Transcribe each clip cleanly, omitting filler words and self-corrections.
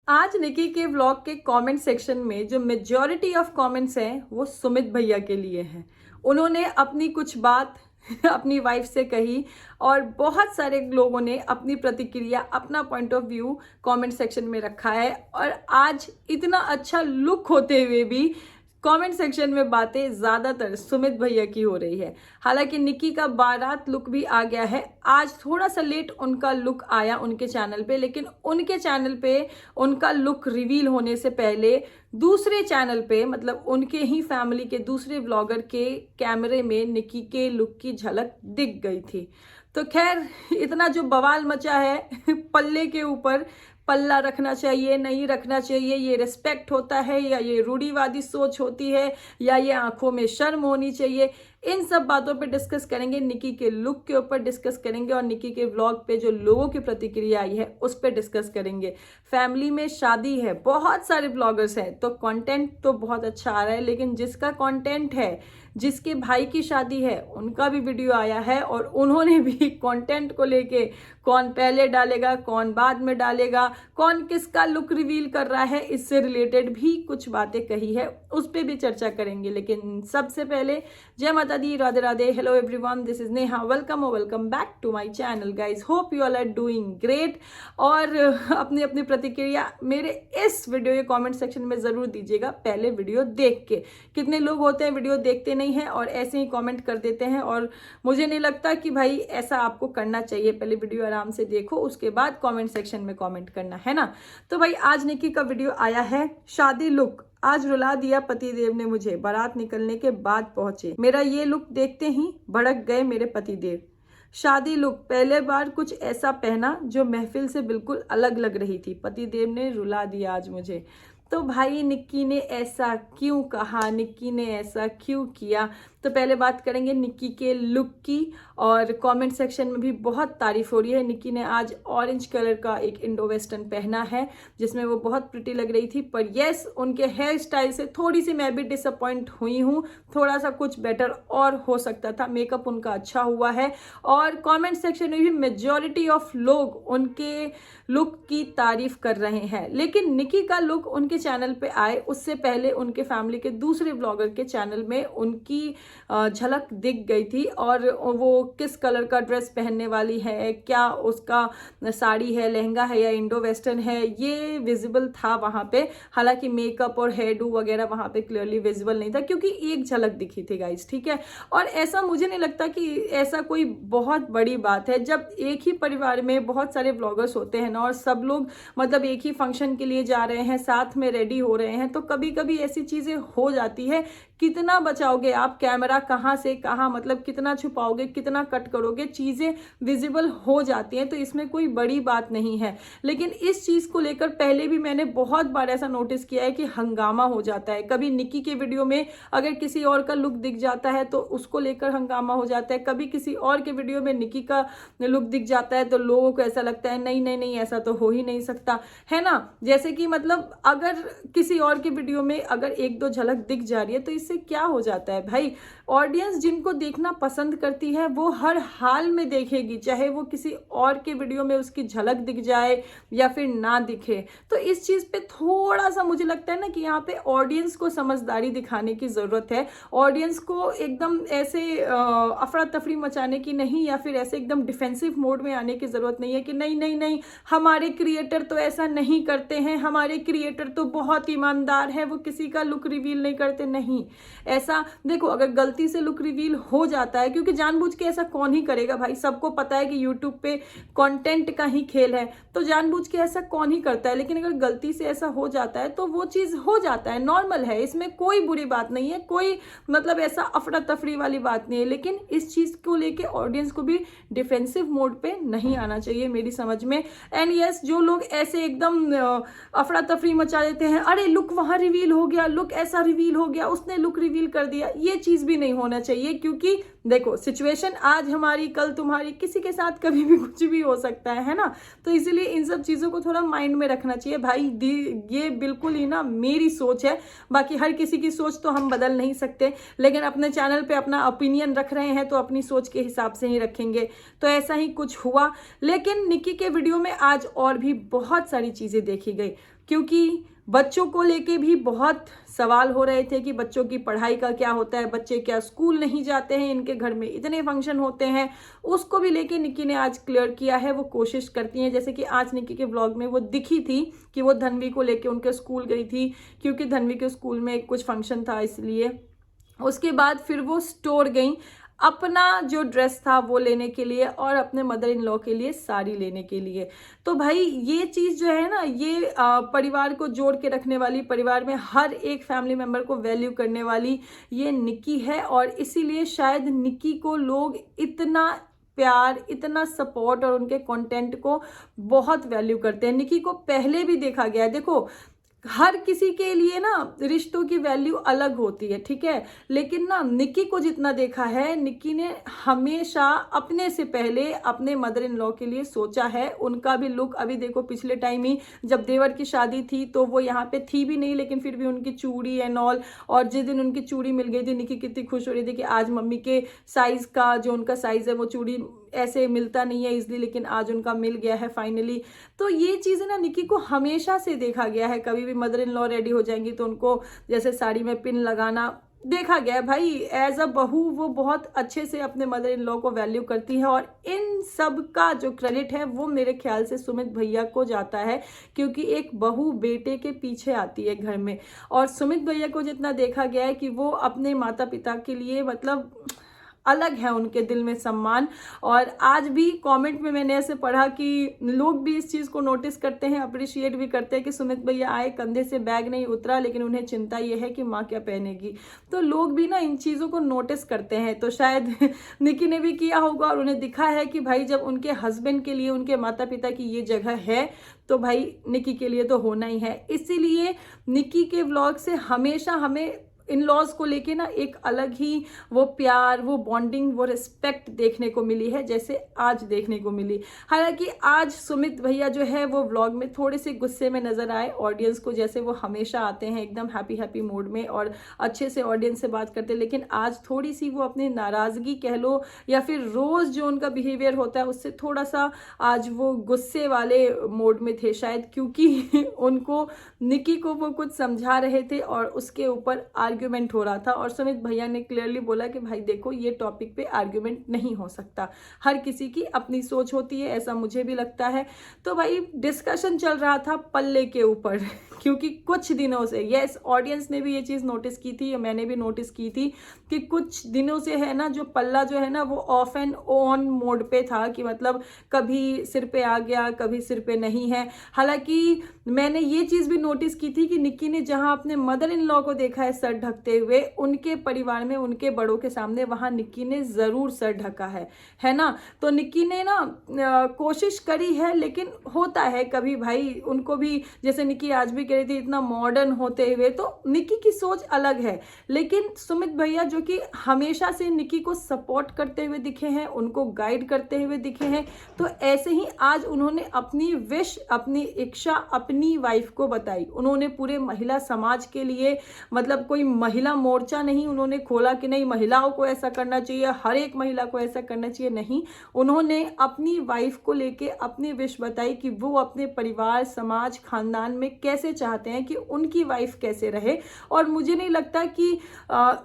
आज निकी के व्लॉग के कमेंट सेक्शन में जो मेजॉरिटी ऑफ कमेंट्स हैं वो सुमित भैया के लिए हैं। उन्होंने अपनी कुछ बात अपनी वाइफ से कही और बहुत सारे लोगों ने अपनी प्रतिक्रिया, अपना point of view comment section में रखा है। और आज इतना अच्छा लुक होते हुए भी कमेंट सेक्शन में बातें ज़्यादातर सुमित भैया की हो रही है। हालांकि निकी का बारात लुक भी आ गया है। आज थोड़ा सा लेट उनका लुक आया उनके चैनल पे, लेकिन उनके चैनल पे उनका लुक रिवील होने से पहले दूसरे चैनल पे, मतलब उनके ही फैमिली के दूसरे व्लॉगर के कैमरे में निकी के लुक की झलक दिख गई थी। तो खैर, इतना जो बवाल मचा है पल्ले के ऊपर पल्ला रखना चाहिए, नहीं रखना चाहिए, ये रिस्पेक्ट होता है या ये रूढ़िवादी सोच होती है या ये आंखों में शर्म होनी चाहिए, इन सब बातों पे डिस्कस करेंगे। निकी के लुक के ऊपर डिस्कस करेंगे और निकी के व्लॉग पे जो लोगों की प्रतिक्रिया आई है उस पर डिस्कस करेंगे। फैमिली में शादी है, बहुत सारे ब्लॉगर्स हैं, तो कंटेंट तो बहुत अच्छा आ रहा है, लेकिन जिसका कंटेंट है, जिसके भाई की शादी है, उनका भी वीडियो आया है और उन्होंने भी कंटेंट को लेके कौन पहले डालेगा, कौन बाद में डालेगा, कौन किसका लुक रिवील कर रहा है, इससे रिलेटेड भी कुछ बातें कही है, उस पर भी चर्चा करेंगे। लेकिन सबसे पहले जय माता दी, Radhe Radhe, hello everyone, this is Neha, welcome back to my channel guys. Hope you all are doing great. और अपनी अपनी प्रतिक्रिया मेरे इस वीडियो के कमेंट सेक्शन में ज़रूर दीजिएगा, पहले वीडियो देख के। कितने लोग होते हैं वीडियो देखते नहीं हैं और ऐसे ही कमेंट कर देते हैं, और मुझे नहीं लगता कि भाई ऐसा आपको करना चाहिए। पहले वीडियो आराम से देखो, उसके बाद कमेंट सेक्शन में कमेंट करना है ना। तो भाई आज निकी का वीडियो आया है, शादी लुक। आज रुला दिया पतिदेव ने मुझे, बारात निकलने के बाद पहुंचे, मेरा ये लुक देखते ही भड़क गए मेरे पतिदेव। शादी लुक, पहले बार कुछ ऐसा पहना जो महफिल से बिल्कुल अलग लग रही थी, पतिदेव ने रुला दिया आज मुझे। तो भाई निक्की ने ऐसा क्यों कहा, निक्की ने ऐसा क्यों किया? तो पहले बात करेंगे निक्की के लुक की। और कमेंट सेक्शन में भी बहुत तारीफ हो रही है। निक्की ने आज ऑरेंज कलर का एक इंडो वेस्टर्न पहना है जिसमें वो बहुत प्रिटी लग रही थी, पर यस, उनके हेयर स्टाइल से थोड़ी सी मैं भी डिसअपॉइंट हुई हूँ। थोड़ा सा कुछ बेटर और हो सकता था, मेकअप उनका अच्छा हुआ है। और कमेंट सेक्शन में भी मेजॉरिटी ऑफ लोग उनके लुक की तारीफ कर रहे हैं। लेकिन निक्की का लुक उनके चैनल पे आए उससे पहले उनके फैमिली के दूसरे ब्लॉगर के चैनल में उनकी झलक दिख गई थी। और वो किस कलर का ड्रेस पहनने वाली है, क्या उसका साड़ी है, लहंगा है या इंडो वेस्टर्न है, ये विजिबल था वहाँ पे। हालांकि मेकअप और हेयर डू वगैरह वहाँ पे क्लियरली विजिबल नहीं था, क्योंकि एक झलक दिखी थी गाइज, ठीक है। और ऐसा मुझे नहीं लगता कि ऐसा कोई बहुत बड़ी बात है। जब एक ही परिवार में बहुत सारे ब्लॉगर्स होते हैं ना, और सब लोग मतलब एक ही फंक्शन के लिए जा रहे हैं, साथ में रेडी हो रहे हैं, तो कभी कभी ऐसी चीज़ें हो जाती है। कितना बचाओगे आप कैमरा, कहाँ से कहाँ, मतलब कितना छुपाओगे, कितना कट करोगे, चीज़ें विजिबल हो जाती हैं, तो इसमें कोई बड़ी बात नहीं है। लेकिन इस चीज़ को लेकर पहले भी मैंने बहुत बार ऐसा नोटिस किया है कि हंगामा हो जाता है। कभी निक्की के वीडियो में अगर किसी और का लुक दिख जाता है तो उसको लेकर हंगामा हो जाता है, कभी किसी और के वीडियो में निक्की का लुक दिख जाता है तो लोगों को ऐसा लगता है नहीं नहीं नहीं, ऐसा तो हो ही नहीं सकता, है ना। जैसे कि मतलब अगर किसी और के वीडियो में अगर एक दो झलक दिख जा रही है तो इससे क्या हो जाता है भाई। ऑडियंस जिनको देखना पसंद करती है वो हर हाल में देखेगी, चाहे वो किसी और के वीडियो में उसकी झलक दिख जाए या फिर ना दिखे। तो इस चीज़ पे थोड़ा सा मुझे लगता है ना कि यहाँ पे ऑडियंस को समझदारी दिखाने की ज़रूरत है। ऑडियंस को एकदम ऐसे अफरा तफरी मचाने की नहीं, या फिर ऐसे एकदम डिफेंसिव मोड में आने की ज़रूरत नहीं है कि नहीं नहीं नहीं, हमारे क्रिएटर तो ऐसा नहीं करते हैं, हमारे क्रिएटर तो बहुत ईमानदार है, वो किसी का लुक रिवील नहीं करते। नहीं, ऐसा देखो, अगर गलती से लुक रिवील हो जाता है, क्योंकि जानबूझ के ऐसा कौन ही करेगा भाई, सबको पता है कि यूट्यूब पे कंटेंट का ही खेल है, तो जानबूझ के ऐसा कौन ही करता है। लेकिन अगर गलती से ऐसा हो जाता है तो वो चीज़ हो जाता है, नॉर्मल है, इसमें कोई बुरी बात नहीं है, कोई मतलब ऐसा अफरा तफरी वाली बात नहीं है। लेकिन इस चीज़ को लेके ऑडियंस को भी डिफेंसिव मोड पे नहीं आना चाहिए मेरी समझ में। एंड यस, जो लोग ऐसे एकदम अफरा तफरी मचा देते हैं, अरे लुक वहाँ रिवील हो गया, लुक ऐसा रिवील हो गया, उसने लुक रिवील कर दिया, ये चीज़ भी नहीं होना चाहिए। क्योंकि देखो, सिचुएशन आज हमारी कल तुम्हारी, किसी के साथ कभी भी कुछ भी हो सकता है ना। तो इसीलिए इन सब चीज़ों को थोड़ा माइंड में रखना चाहिए भाई। ये बिल्कुल ही ना मेरी सोच है, बाकी हर किसी की सोच तो हम बदल नहीं सकते, लेकिन अपने चैनल पे अपना ओपिनियन रख रहे हैं तो अपनी सोच के हिसाब से ही रखेंगे। तो ऐसा ही कुछ हुआ। लेकिन निक्की के वीडियो में आज और भी बहुत सारी चीज़ें देखी गई, क्योंकि बच्चों को लेके भी बहुत सवाल हो रहे थे कि बच्चों की पढ़ाई का क्या होता है, बच्चे क्या स्कूल नहीं जाते हैं, इनके घर में इतने फंक्शन होते हैं। उसको भी लेके निक्की ने आज क्लियर किया है। वो कोशिश करती हैं, जैसे कि आज निक्की के व्लॉग में वो दिखी थी कि वो धन्वी को लेके उनके स्कूल गई थी, क्योंकि धन्वी के स्कूल में कुछ फंक्शन था इसलिए। उसके बाद फिर वो स्टोर गई अपना जो ड्रेस था वो लेने के लिए और अपने मदर इन लॉ के लिए साड़ी लेने के लिए। तो भाई ये चीज़ जो है ना, ये परिवार को जोड़ के रखने वाली, परिवार में हर एक फैमिली मेम्बर को वैल्यू करने वाली ये निक्की है। और इसीलिए शायद निक्की को लोग इतना प्यार, इतना सपोर्ट और उनके कंटेंट को बहुत वैल्यू करते हैं। निक्की को पहले भी देखा गया है, देखो हर किसी के लिए ना रिश्तों की वैल्यू अलग होती है, ठीक है। लेकिन ना निक्की को जितना देखा है, निक्की ने हमेशा अपने से पहले अपने मदर इन लॉ के लिए सोचा है। उनका भी लुक अभी देखो, पिछले टाइम ही जब देवर की शादी थी तो वो यहाँ पे थी भी नहीं, लेकिन फिर भी उनकी चूड़ी एंड ऑल, और जिस दिन उनकी चूड़ी मिल गई थी निक्की कितनी खुश हो रही थी कि आज मम्मी के साइज का, जो उनका साइज है वो चूड़ी ऐसे मिलता नहीं है इजली, लेकिन आज उनका मिल गया है फाइनली। तो ये चीज़ें ना निक्की को हमेशा से देखा गया है। कभी भी मदर इन लॉ रेडी हो जाएंगी तो उनको जैसे साड़ी में पिन लगाना देखा गया है। भाई एज अ बहू वो बहुत अच्छे से अपने मदर इन लॉ को वैल्यू करती है। और इन सब का जो क्रेडिट है वो मेरे ख्याल से सुमित भैया को जाता है, क्योंकि एक बहू बेटे के पीछे आती है घर में। और सुमित भैया को जितना देखा गया है कि वो अपने माता पिता के लिए मतलब अलग है उनके दिल में सम्मान। और आज भी कमेंट में मैंने ऐसे पढ़ा कि लोग भी इस चीज़ को नोटिस करते हैं, अप्रिशिएट भी करते हैं कि सुमित भैया आए, कंधे से बैग नहीं उतरा, लेकिन उन्हें चिंता ये है कि माँ क्या पहनेगी। तो लोग भी ना इन चीज़ों को नोटिस करते हैं। तो शायद निक्की ने भी किया होगा और उन्हें दिखा है कि भाई जब उनके हस्बैंड के लिए उनके माता पिता की ये जगह है तो भाई निक्की के लिए तो होना ही है। इसीलिए निक्की के व्लॉग से हमेशा हमें इन लॉज को लेके ना एक अलग ही वो प्यार, वो बॉन्डिंग, वो रिस्पेक्ट देखने को मिली है, जैसे आज देखने को मिली। हालांकि आज सुमित भैया जो है वो व्लॉग में थोड़े से गुस्से में नजर आए ऑडियंस को, जैसे वो हमेशा आते हैं एकदम हैप्पी मूड में और अच्छे से ऑडियंस से बात करते हैं। लेकिन आज थोड़ी सी वो अपनी नाराजगी कह लो या फिर रोज जो उनका बिहेवियर होता है उससे थोड़ा सा आज वो गुस्से वाले मोड में थे शायद, क्योंकि उनको निक्की को वो कुछ समझा रहे थे और उसके ऊपर आर्ग्यूमेंट हो रहा था। और सुमित भैया ने क्लियरली बोला कि भाई देखो ये टॉपिक पे आर्ग्यूमेंट नहीं हो सकता, हर किसी की अपनी सोच होती है, ऐसा मुझे भी लगता है। तो भाई डिस्कशन चल रहा था पल्ले के ऊपर क्योंकि कुछ दिनों से, यस ऑडियंस ने भी ये चीज़ नोटिस की थी, मैंने भी नोटिस की थी कि कुछ दिनों से है ना जो पल्ला जो है ना वो ऑफ एंड ऑन मोड पे था, कि मतलब कभी सिर पे आ गया कभी सिर पे नहीं है। हालांकि मैंने ये चीज़ भी नोटिस की थी कि निक्की ने जहां अपने मदर इन लॉ को देखा है सर ढकते हुए उनके परिवार में, उनके बड़ों के सामने, वहां निक्की ने जरूर सर ढका है ना। तो निक्की ने ना कोशिश करी है, लेकिन होता है कभी भाई उनको भी, जैसे निक्की आज भी कह रही थी इतना मॉडर्न होते हुए, तो निक्की की सोच अलग है। लेकिन सुमित भैया जो कि हमेशा से निक्की को सपोर्ट करते हुए दिखे हैं, उनको गाइड करते हुए दिखे हैं, तो ऐसे ही आज उन्होंने अपनी विश, अपनी इच्छा अपनी वाइफ को बताई। उन्होंने पूरे महिला समाज के लिए, मतलब कोई महिला मोर्चा नहीं उन्होंने खोला कि नहीं महिलाओं को ऐसा करना चाहिए, हर एक महिला को ऐसा करना चाहिए, नहीं। उन्होंने अपनी वाइफ को लेके अपनी विश बताई कि वो अपने परिवार, समाज, खानदान में कैसे चाहते हैं कि उनकी वाइफ कैसे रहे। और मुझे नहीं लगता कि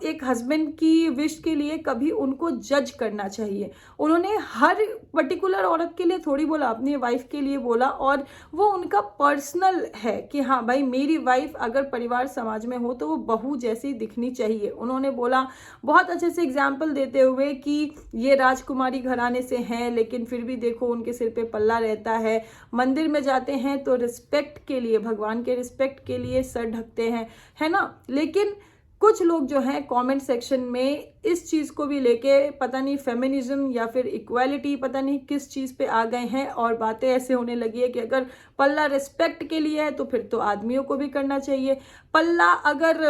एक हस्बैंड की विश के लिए कभी उनको जज करना चाहिए। उन्होंने हर पर्टिकुलर औरत के लिए थोड़ी बोला, अपनी वाइफ के लिए बोला, और वो उनका पर्सनल है कि हाँ भाई मेरी वाइफ अगर परिवार समाज में हो तो वो बहू जैसी दिखनी चाहिए। उन्होंने बोला बहुत अच्छे से एग्जाम्पल देते हुए कि ये राजकुमारी घराने से हैं लेकिन फिर भी देखो उनके सिर पे पल्ला रहता है, मंदिर में जाते हैं तो रिस्पेक्ट के लिए, भगवान के रिस्पेक्ट के लिए सर ढकते हैं, है ना। लेकिन कुछ लोग जो हैं कमेंट सेक्शन में इस चीज़ को भी लेके पता नहीं फेमिनिज्म या फिर इक्वालिटी, पता नहीं किस चीज़ पे आ गए हैं, और बातें ऐसे होने लगी है कि अगर पल्ला रिस्पेक्ट के लिए है तो फिर तो आदमियों को भी करना चाहिए। पल्ला अगर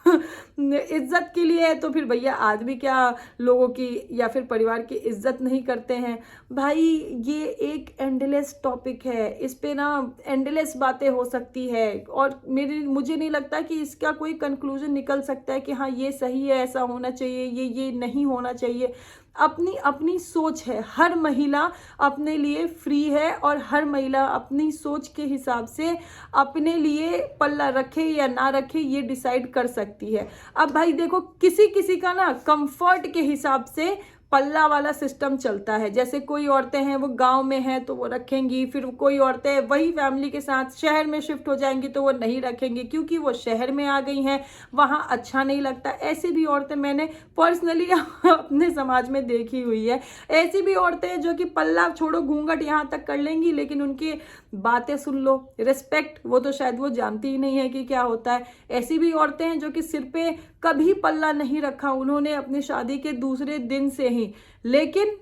इज्जत के लिए है तो फिर भैया आदमी क्या लोगों की या फिर परिवार की इज्जत नहीं करते हैं? भाई ये एक एंडलेस टॉपिक है, इस पे ना एंडलेस बातें हो सकती है और मुझे नहीं लगता कि इसका कोई कंक्लूजन निकल सकता है कि हाँ ये सही है, ऐसा होना चाहिए, ये नहीं होना चाहिए। अपनी अपनी सोच है, हर महिला अपने लिए फ्री है और हर महिला अपनी सोच के हिसाब से अपने लिए पल्ला रखे या ना रखे ये डिसाइड कर सकती है। अब भाई देखो, किसी किसी का ना कंफर्ट के हिसाब से पल्ला वाला सिस्टम चलता है। जैसे कोई औरतें हैं वो गांव में हैं तो वो रखेंगी, फिर कोई औरतें वही फैमिली के साथ शहर में शिफ्ट हो जाएंगी तो वो नहीं रखेंगी क्योंकि वो शहर में आ गई हैं, वहां अच्छा नहीं लगता। ऐसी भी औरतें मैंने पर्सनली अपने समाज में देखी हुई है। ऐसी भी औरतें हैं जो कि पल्ला छोड़ो, घूंघट यहाँ तक कर लेंगी, लेकिन उनकी बातें सुन लो, रिस्पेक्ट वो तो शायद वो जानती ही नहीं है कि क्या होता है। ऐसी भी औरतें हैं जो कि सिर पे कभी पल्ला नहीं रखा उन्होंने अपनी शादी के दूसरे दिन से ही, लेकिन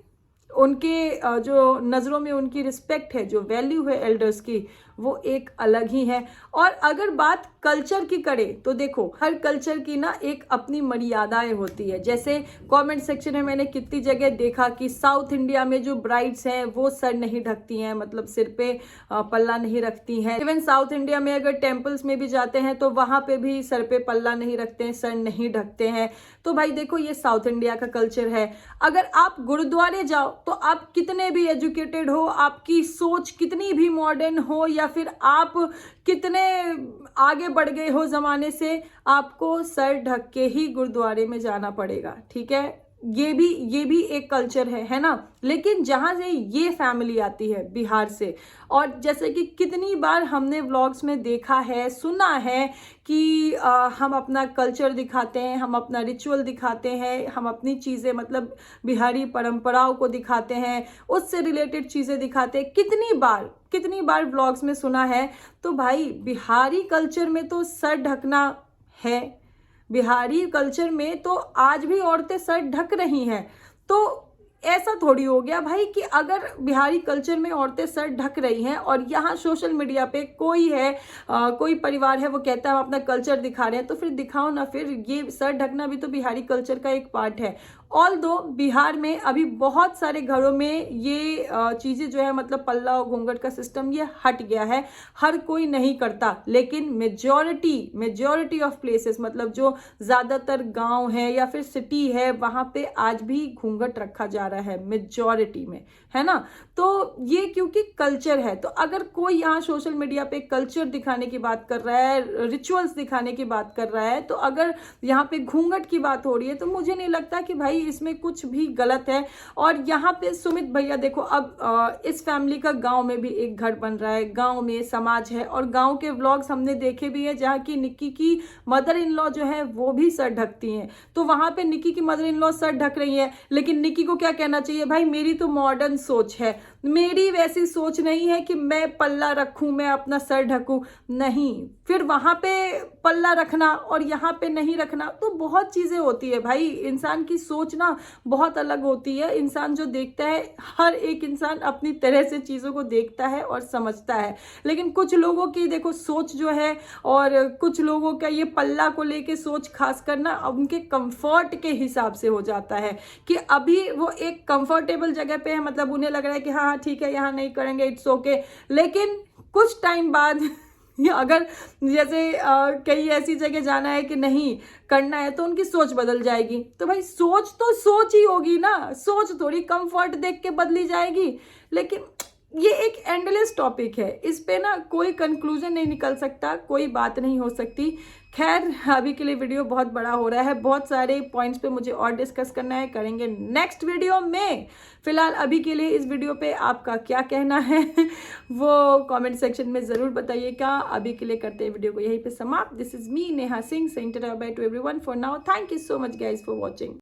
उनके जो नज़रों में उनकी रिस्पेक्ट है, जो वैल्यू है एल्डर्स की, वो एक अलग ही है। और अगर बात कल्चर की करें तो देखो, हर कल्चर की ना एक अपनी मर्यादाएं होती है। जैसे कमेंट सेक्शन में मैंने कितनी जगह देखा कि साउथ इंडिया में जो ब्राइड्स हैं वो सर नहीं ढकती हैं, मतलब सिर पे पल्ला नहीं रखती हैं। इवन साउथ इंडिया में अगर टेम्पल्स में भी जाते हैं तो वहां पे भी सर पे पल्ला नहीं रखते हैं, सर नहीं ढकते हैं। तो भाई देखो, ये साउथ इंडिया का कल्चर है। अगर आप गुरुद्वारे जाओ तो आप कितने भी एजुकेटेड हो, आपकी सोच कितनी भी मॉडर्न हो, या फिर आप कितने आगे बढ़ गए हो जमाने से, आपको सर ढक के ही गुरुद्वारे में जाना पड़ेगा। ठीक है, ये भी एक कल्चर है ना। लेकिन जहां से ये फैमिली आती है, बिहार से, और जैसे कि कितनी बार हमने व्लॉग्स में देखा है, सुना है कि हम अपना कल्चर दिखाते हैं, हम अपना रिचुअल दिखाते हैं, हम अपनी चीज़ें मतलब बिहारी परंपराओं को दिखाते हैं, उससे रिलेटेड चीज़ें दिखाते हैं। कितनी बार व्लॉग्स में सुना है। तो भाई बिहारी कल्चर में तो सर ढकना है, बिहारी कल्चर में तो आज भी औरतें सर ढक रही हैं। तो ऐसा थोड़ी हो गया भाई कि अगर बिहारी कल्चर में औरतें सर ढक रही हैं और यहाँ सोशल मीडिया पे कोई है, कोई परिवार है, वो कहता है हम अपना कल्चर दिखा रहे हैं, तो फिर दिखाओ ना। फिर ये सर ढकना भी तो बिहारी कल्चर का एक पार्ट है। ऑल दो बिहार में अभी बहुत सारे घरों में ये चीज़ें जो है, मतलब पल्ला और घूंघट का सिस्टम ये हट गया है, हर कोई नहीं करता। लेकिन मेजॉरिटी ऑफ प्लेसेस, मतलब जो ज़्यादातर गांव है या फिर सिटी है, वहाँ पे आज भी घूंघट रखा जा रहा है मेजॉरिटी में, है ना। तो ये क्योंकि कल्चर है। तो अगर कोई यहाँ सोशल मीडिया पे कल्चर दिखाने की बात कर रहा है, रिचुअल्स दिखाने की बात कर रहा है, तो अगर यहाँ पे घूंघट की बात हो रही है, तो मुझे नहीं लगता कि भाई इसमें कुछ भी गलत है। और यहाँ पे सुमित भैया देखो, अब इस फैमिली का गांव में भी एक घर बन रहा है, गांव में समाज है, और गांव के व्लॉग्स हमने देखे भी है जहाँ की निक्की की मदर इन लॉ जो है वो भी सर ढकती हैं। तो वहां पे निक्की की मदर इन लॉ सर ढक रही है, लेकिन निक्की को क्या कहना चाहिए, भाई मेरी तो मॉडर्न सोच है, मेरी वैसी सोच नहीं है कि मैं पल्ला रखूं, मैं अपना सर ढकूं। नहीं, फिर वहां पे पल्ला रखना और यहाँ पे नहीं रखना, तो बहुत चीजें होती है भाई। इंसान की सोच ना बहुत अलग होती है। इंसान जो देखता है, हर एक इंसान अपनी तरह से चीजों को देखता है और समझता है। लेकिन कुछ लोगों की देखो सोच जो है, और कुछ लोगों का ये पल्ला को लेके सोच खास करना उनके कंफर्ट के हिसाब से हो जाता है कि अभी वो एक कंफर्टेबल जगह पे है, मतलब उन्हें लग रहा है कि हाँ ठीक है यहाँ नहीं करेंगे, इट्स ओके। लेकिन कुछ टाइम बाद अगर जैसे कहीं ऐसी जगह जाना है कि नहीं करना है, तो उनकी सोच बदल जाएगी। तो भाई सोच तो सोच ही होगी ना, सोच थोड़ी कंफर्ट देख के बदली जाएगी। लेकिन ये एक एंडलेस टॉपिक है, इस पे ना कोई कंक्लूजन नहीं निकल सकता, कोई बात नहीं हो सकती। खैर, अभी के लिए वीडियो बहुत बड़ा हो रहा है, बहुत सारे पॉइंट्स पे मुझे और डिस्कस करना है, करेंगे नेक्स्ट वीडियो में। फिलहाल अभी के लिए इस वीडियो पे आपका क्या कहना है वो कमेंट सेक्शन में ज़रूर बताइएगा। अभी के लिए करते हैं वीडियो को यहीं पे समाप्त। This is me Neha Singh, saying tata by two everyone for now. Thank you so much guys for watching.